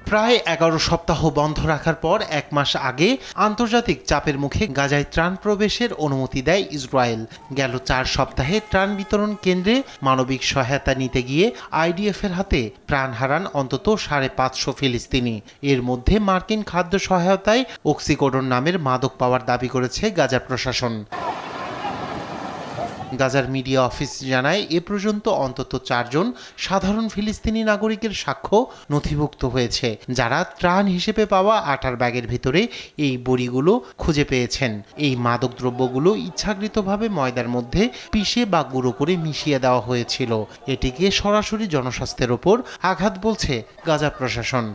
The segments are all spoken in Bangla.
প্রায় 11 সপ্তাহ বন্ধ রাখার পর 1 মাস আগে আন্তর্জাতিক চাপের মুখে গাজায় ত্রাণ প্রবেশের অনুমতি দেয় ইসরায়েল। গেল 4 সপ্তাহে ত্রাণ বিতরণ কেন্দ্রে মানবিক সহায়তা নিতে গিয়ে আইডিএফের হাতে প্রাণ হারান অন্তত 550 ফিলিস্তিনি। এর মধ্যে মার্কিন খাদ্য সহায়তায় অক্সিকোডন নামের মাদক পাওয়ার দাবি করেছে গাজা প্রশাসন। গাজার মিডিয়া অফিস জানায় এ পর্যন্ত অন্তত 4 জন সাধারণ ফিলিস্তিনি নাগরিকের সাক্ষ্য নথিভুক্ত হয়েছে, যারা ত্রাণ হিসেবে পাওয়া আটার ব্যাগের ভিতরে এই বড়িগুলো খুঁজে পেয়েছেন। এই মাদকদ্রব্যগুলো ইচ্ছাকৃতভাবে ময়দার মধ্যে পিষে বা গুঁড়ো করে মিশিয়ে দেওয়া হয়েছিল। এটিকে সরাসরি জনস্বাস্থ্যের ওপর আঘাত বলছে গাজা প্রশাসন।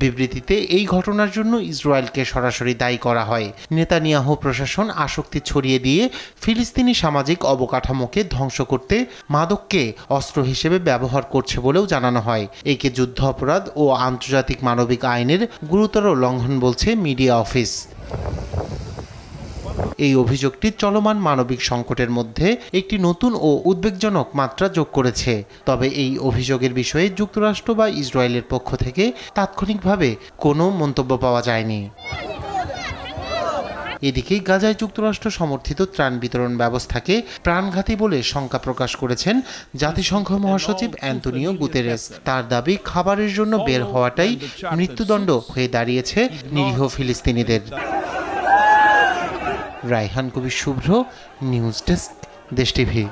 বিবৃতিতে এই ঘটনার জন্য ইসরায়েলকে সরাসরি দায়ী করা হয়। নেতানিয়াহু প্রশাসন আসক্তি ছড়িয়ে দিয়ে ফিলিস্তিনি সামাজিক অবকাঠামোকে ধ্বংস করতে মাদককে অস্ত্র হিসেবে ব্যবহার করছে বলেও জানানো হয়। একে যুদ্ধ অপরাধ ও আন্তর্জাতিক মানবিক আইনের গুরুতর লঙ্ঘন বলছে মিডিয়া অফিস। এই অভিযোগটি চলমান মানবিক সংকটের মধ্যে একটি নতুন ও উদ্বেগজনক মাত্রা যোগ করেছে। তবে এই অভিযোগের বিষয়ে যুক্তরাষ্ট্র বা ইসরায়েলের পক্ষ থেকে তাৎক্ষণিকভাবে কোনো মন্তব্য পাওয়া যায়নি। এদিকে গাজায় যুক্তরাষ্ট্র সমর্থিত ত্রাণ বিতরণ ব্যবস্থাকে প্রাণঘাতী বলে শঙ্কা প্রকাশ করেছেন জাতিসংঘ মহাসচিব অ্যান্তোনিও গুতেরেস। তার দাবি, খাবারের জন্য বের হওয়াটাই মৃত্যুদণ্ড হয়ে দাঁড়িয়েছে নিরীহ ফিলিস্তিনিদের। রায়হান কবির শুভ্র, নিউজ ডেস্ক, দেশ টিভি।